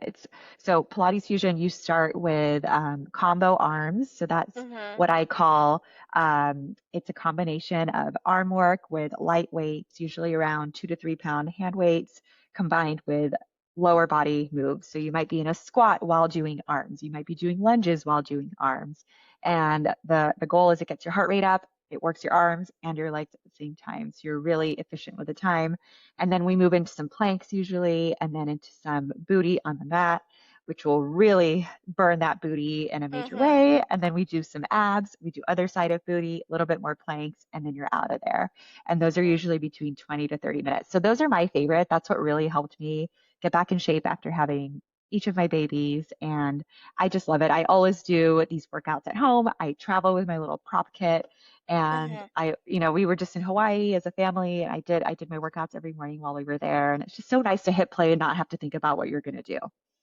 so Pilates fusion, you start with combo arms. So that's Mm-hmm. what I call, it's a combination of arm work with light weights, usually around 2 to 3 pound hand weights, combined with lower body moves. So you might be in a squat while doing arms. You might be doing lunges while doing arms. And the goal is it gets your heart rate up, it works your arms and your legs at the same time. So you're really efficient with the time. And then we move into some planks usually, and then into some booty on the mat, which will really burn that booty in a major Mm-hmm. way. And then we do some abs, we do other side of booty, a little bit more planks, and then you're out of there. And those are Mm-hmm. usually between 20 to 30 minutes. So those are my favorite. That's what really helped me get back in shape after having each of my babies. And I just love it. I always do these workouts at home. I travel with my little prop kit, and Mm-hmm. we were just in Hawaii as a family, and I did my workouts every morning while we were there. And it's just so nice to hit play and not have to think about what you're going to do.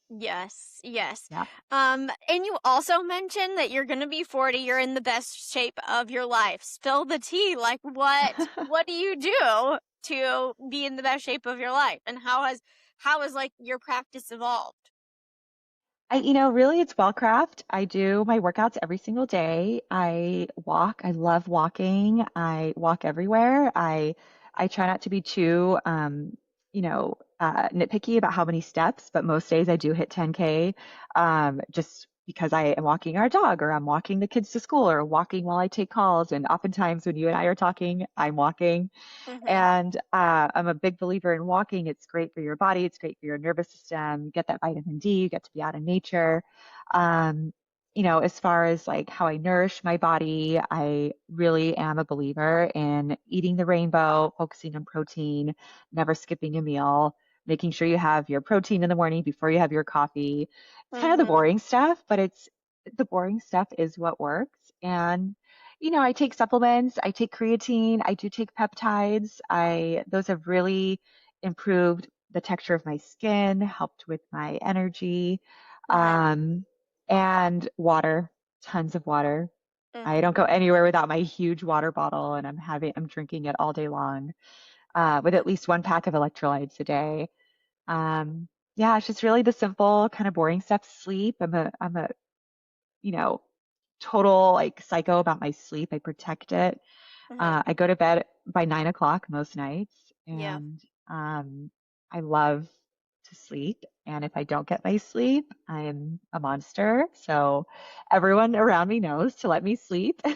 Yes, yes. Yeah. And you also mentioned that you're gonna be 40, you're in the best shape of your life. Spill the tea. Like what do you do to be in the best shape of your life? And how has like your practice evolved? Really it's Wellcraft. I do my workouts every single day. I walk. I love walking. I walk everywhere. I try not to be too nitpicky about how many steps, but most days I do hit 10K, just because I am walking our dog, or I'm walking the kids to school, or walking while I take calls. And oftentimes when you and I are talking, I'm walking. Mm-hmm. And I'm a big believer in walking. It's great for your body. It's great for your nervous system. You get that vitamin D. You get to be out in nature. Um, as far as like how I nourish my body, I really am a believer in eating the rainbow, focusing on protein, never skipping a meal, making sure you have your protein in the morning before you have your coffee. It's kind of the Mm-hmm. boring stuff, but the boring stuff is what works. And I take supplements, I take creatine, I do take peptides. Those have really improved the texture of my skin, helped with my energy, Mm-hmm. um, and water, tons of water. I Mm-hmm. don't go anywhere without my huge water bottle, and I'm drinking it all day long, with at least 1 pack of electrolytes a day. Um, yeah, it's just really the simple kind of boring stuff. Sleep. I'm a you know, total like psycho about my sleep. I protect it. Mm-hmm. I go to bed by 9 o'clock most nights, Yeah. and I love to sleep. And if I don't get my sleep, I'm a monster. So everyone around me knows to let me sleep. You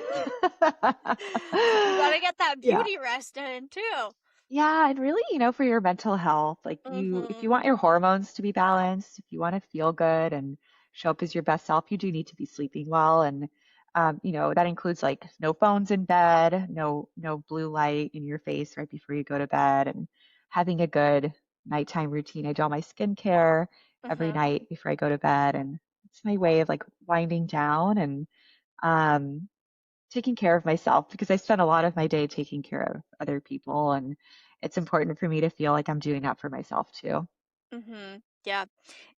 gotta get that Yeah. beauty rest in too. Yeah, and really, for your mental health, like if Mm-hmm. you want your hormones to be balanced, if you want to feel good and show up as your best self, you do need to be sleeping well. And that includes like no phones in bed, no blue light in your face right before you go to bed, and having a good nighttime routine. I do all my skincare every Mhm. night before I go to bed, and it's my way of like winding down and um, taking care of myself because I spend a lot of my day taking care of other people, and it's important for me to feel like I'm doing that for myself too. Mhm. Yeah.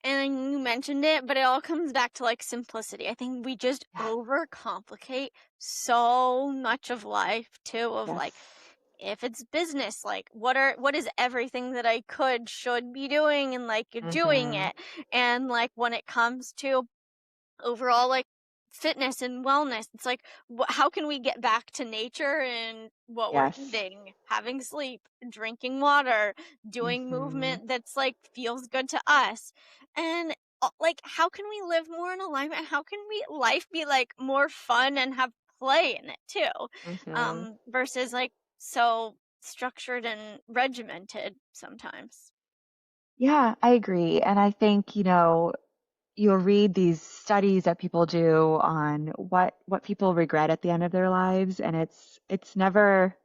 And you mentioned it, but it all comes back to like simplicity. I think we just Yeah. overcomplicate so much of life too, of Yes. like if it's business, like what is everything that I could should be doing, and like you're doing Hmm. it. And like when it comes to overall like fitness and wellness, it's like how can we get back to nature and what we're Yes. eating, having sleep, drinking water, doing Hmm. movement that's like feels good to us. And like how can we live more in alignment, how can we life be like more fun and have play in it too, Hmm. versus like so structured and regimented sometimes. Yeah, I agree. And I think, you'll read these studies that people do on what people regret at the end of their lives, and it's never,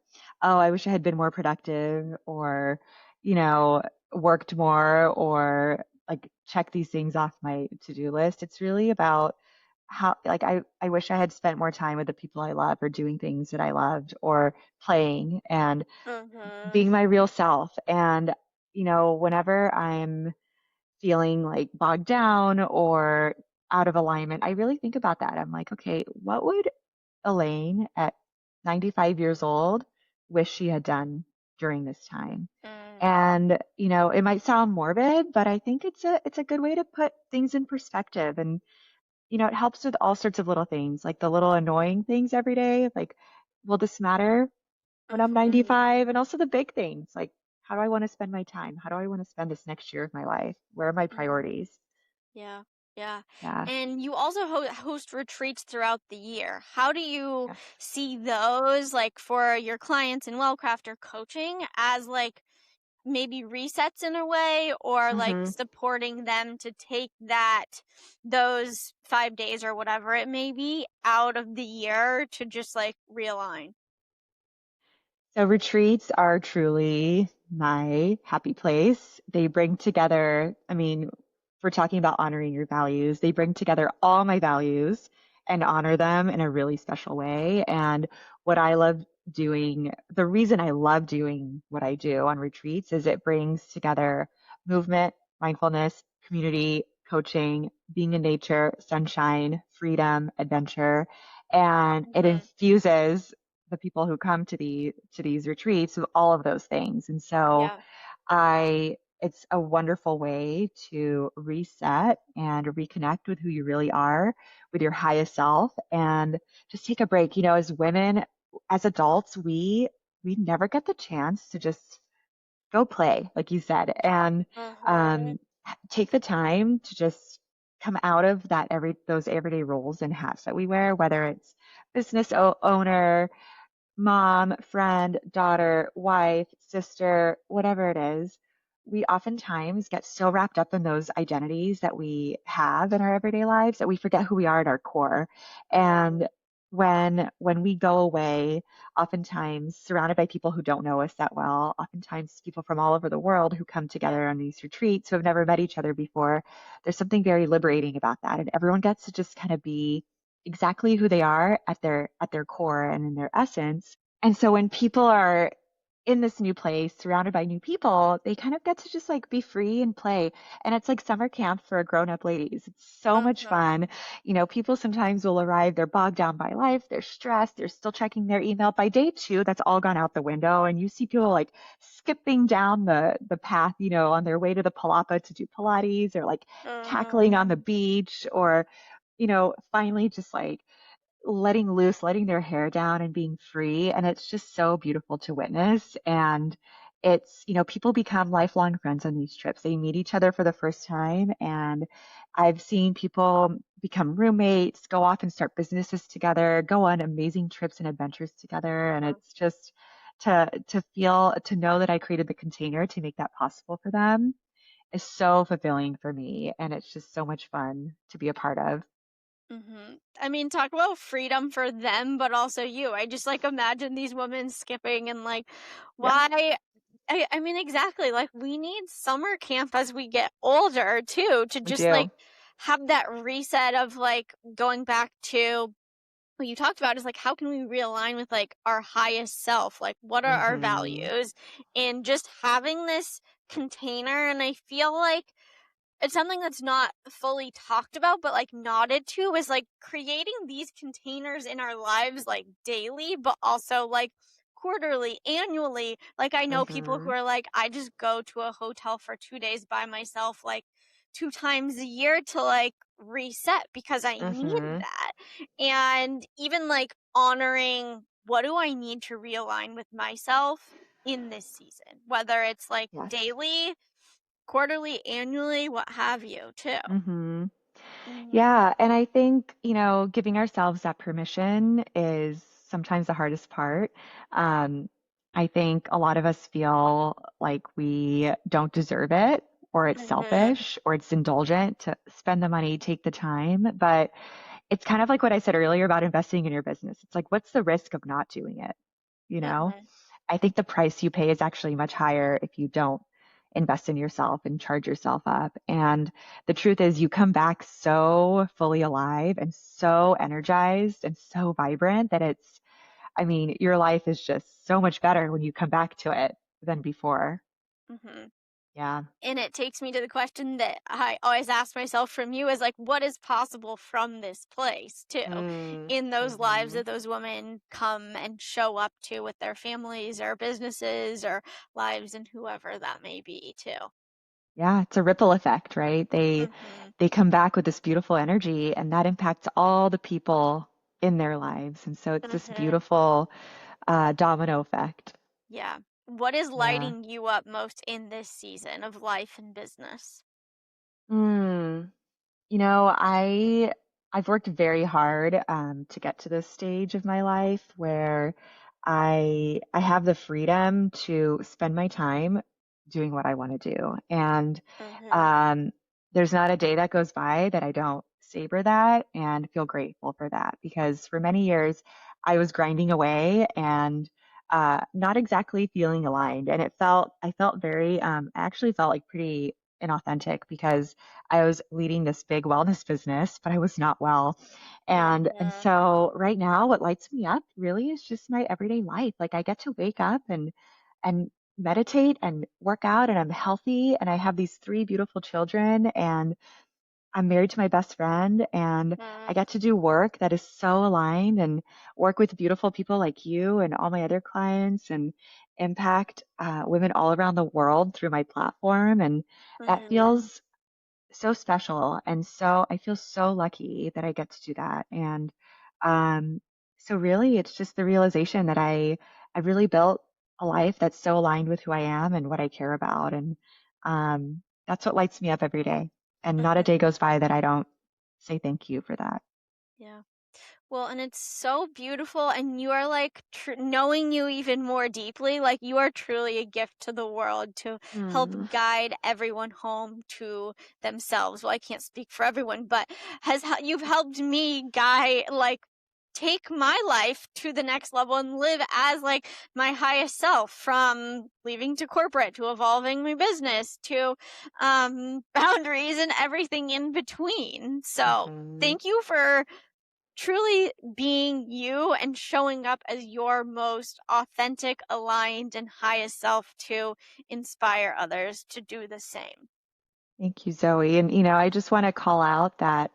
oh, I wish I had been more productive, or you know worked more, or like check these things off my to-do list. It's really about how, like, I wish I had spent more time with the people I love, or doing things that I loved, or playing and Mhm. being my real self. And whenever I'm feeling like bogged down or out of alignment, I really think about that. I'm like, okay, what would Elaine at 95 years old wish she had done during this time? Mm. And, it might sound morbid, but I think it's a good way to put things in perspective. And, it helps with all sorts of little things, like the little annoying things every day, like, will this matter when I'm Mhm. 95? And also the big things, like, how do I want to spend my time? How do I want to spend this next year of my life? Where are my Mhm. priorities? Yeah, yeah. Yeah. And you also host retreats throughout the year. How do you Yes. see those, like for your clients in Wellcraft or coaching, as like maybe resets in a way, or like Hmm. supporting them to take those 5 days or whatever it may be out of the year to just like realign? So retreats are truly my happy place. They bring together, I mean, if we're talking about honoring your values, they bring together all my values and honor them in a really special way. And what I love doing, the reason I love doing what I do on retreats is it brings together movement, mindfulness, community, coaching, being in nature, sunshine, freedom, adventure, and it Mhm. infuses the people who come to these retreats with all of those things. And so Yeah. I it's a wonderful way to reset and reconnect with who you really are, with your highest self, and just take a break. As women, as adults, we never get the chance to just go play, like you said, and Uh-huh. um, take the time to just come out of those everyday roles and hats that we wear, whether it's business owner, mom, friend, daughter, wife, sister, whatever it is. We oftentimes get so wrapped up in those identities that we have in our everyday lives that we forget who we are at our core. Mhm. And when we go away, oftentimes surrounded by people who don't know us that well, oftentimes people from all over the world who come Yeah. together on these retreats who have never met each other before, there's something very liberating about that. And everyone gets to just kind of be exactly who they are at their core and in their essence. And so when people are in this new place, surrounded by new people, they kind of get to just like be free and play. And it's like summer camp for grown-up ladies. It's so much Mhm. fun. People sometimes will arrive, they're bogged down by life, they're stressed, they're still checking their email. By day two, that's all gone out the window. And you see people like skipping down the path, on their way to the Palapa to do Pilates, or like cackling on the Mhm. beach, or finally just like letting loose, letting their hair down and being free. And it's just so beautiful to witness. And people become lifelong friends on these trips. They meet each other for the first time. And I've seen people become roommates, go off and start businesses together, go on amazing trips and adventures together. And it's just to know that I created the container to make that possible for them is so fulfilling for me. And it's just so much fun to be a part of. I mean, talk about freedom for them, but also you. I just like imagine these women skipping and like, Yes. why? I mean, exactly. Like, we need summer camp as we get older too, to We just like do. have that reset of like going back to what you talked about is like, how can we realign with like our highest self? Like, what are our Hmm. values? And just having this container. And I feel like it's something that's not fully talked about, but like nodded to is like creating these containers in our lives like daily, but also like quarterly, annually. Like I know people who Hmm. are like, I just go to a hotel for 2 days by myself, like 2 times a year to like reset because I need Hmm. that. And even like honoring what do I need to realign with myself in this season, whether it's like Yes. daily, quarterly, annually, what have you, too. Hmm. Mhm. Yeah, and I think, giving ourselves that permission is sometimes the hardest part. Um, I think a lot of us feel like we don't deserve it, or it's Mhm. selfish, or it's indulgent to spend the money, take the time. But it's kind of like what I said earlier about investing in your business. It's like, what's the risk of not doing it? You know? Mhm. I think the price you pay is actually much higher if you don't invest in yourself and charge yourself up. And the truth is, you come back so fully alive and so energized and so vibrant that I mean, your life is just so much better when you come back to it than before. Mhm. Yeah. And it takes me to the question that I always ask myself from you is like, what is possible from this place, too, in those lives Mm-hmm. that those women come and show up to with their families or businesses or lives and whoever that may be, too. Yeah, it's a ripple effect, right? Mhm. They come back with this beautiful energy and that impacts all the people in their lives. And so it's this Mhm. beautiful domino effect. Yeah. What is Yeah. lighting you up most in this season of life and business? Mm. I've worked very hard to get to this stage of my life where I have the freedom to spend my time doing what I want to do, and Mhm. um, there's not a day that goes by that I don't savor that and feel grateful for that because for many years I was grinding away and not exactly feeling aligned, and I felt very I actually felt like pretty inauthentic because I was leading this big wellness business, but I was not well. And Mhm. so right now what lights me up really is just my everyday life. Like I get to wake up and meditate and work out and I'm healthy and I have these three beautiful children and I'm married to my best friend and I Mhm. get to do work that is so aligned and work with beautiful people like you and all my other clients and impact women all around the world through my platform. And that Mhm. feels so special. And so I feel so lucky that I get to do that. And um, so really it's just the realization that I really built a life that's so aligned with who I am and what I care about. And that's what lights me up every day. And not a day Mhm. goes by that I don't say thank you for that. Yeah. Well, and it's so beautiful, and you are like knowing you even more deeply, like you are truly a gift to the world to help Hmm. guide everyone home to themselves. Well, I can't speak for everyone, but you've helped me guide, like take my life to the next level and live as like my highest self, from leaving to corporate to evolving my business to boundaries and everything in between. So Hmm. thank you for truly being you and showing up as your most authentic, aligned, and highest self to inspire others to do the same. Thank you, Zoe. And, I just want to call out that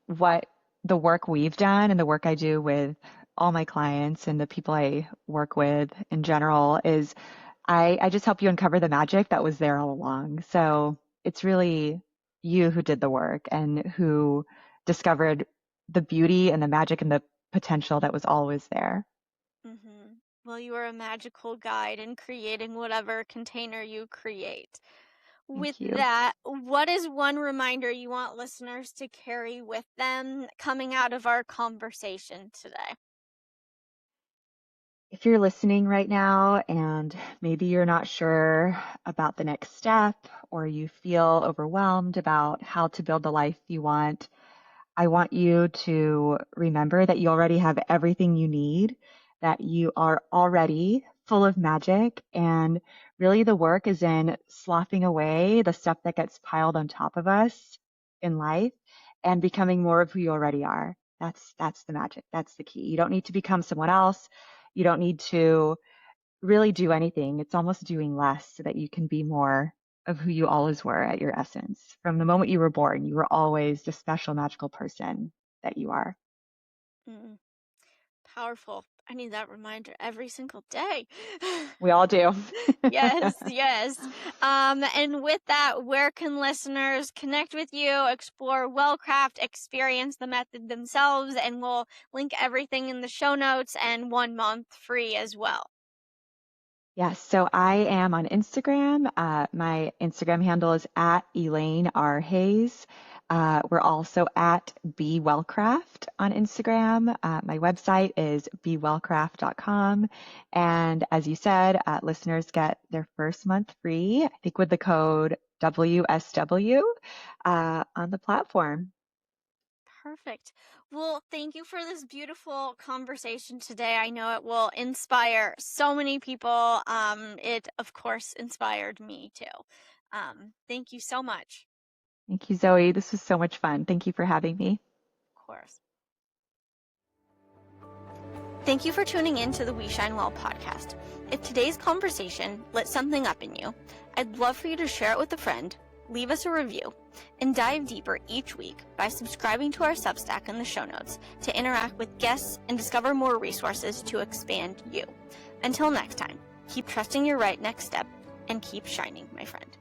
what the work we've done and the work I do with all my clients and the people I work with in general is I just help you uncover the magic that was there all along. So it's really you who did the work and who discovered the beauty and the magic and the potential that was always there. Well, you are a magical guide in creating whatever container you create. With Thank you. that, what is one reminder you want listeners to carry with them coming out of our conversation today? If you're listening right now and maybe you're not sure about the next step or you feel overwhelmed about how to build the life you want, I want you to remember that you already have everything you need, that you are already full of magic. And really the work is in sloughing away the stuff that gets piled on top of us in life and becoming more of who you already are. That's the magic. That's the key. You don't need to become someone else. You don't need to really do anything. It's almost doing less so that you can be more of who you always were at your essence. From the moment you were born, you were always the special, magical person that you are. Mm, powerful. I need that reminder every single day. We all do. Yes, yes. And with that, where can listeners connect with you, explore Wellcraft, experience the method themselves, and we'll link everything in the show notes and 1 month free as well. Yes, so I am on Instagram. My Instagram handle is at Elaine R. Hayes. We're also at Be Wellcraft on Instagram. My website is bewellcraft.com. And as you said, listeners get their first month free, I think with the code WSW on the platform. Perfect. Well, thank you for this beautiful conversation today. I know it will inspire so many people. It, of course, inspired me too. Thank you so much. Thank you, Zoe. This was so much fun. Thank you for having me. Of course. Thank you for tuning in to the We Shine Well podcast. If today's conversation lit something up in you, I'd love for you to share it with a friend, leave us a review, and dive deeper each week by subscribing to our Substack in the show notes to interact with guests and discover more resources to expand you. Until next time, keep trusting your right next step and keep shining, my friend.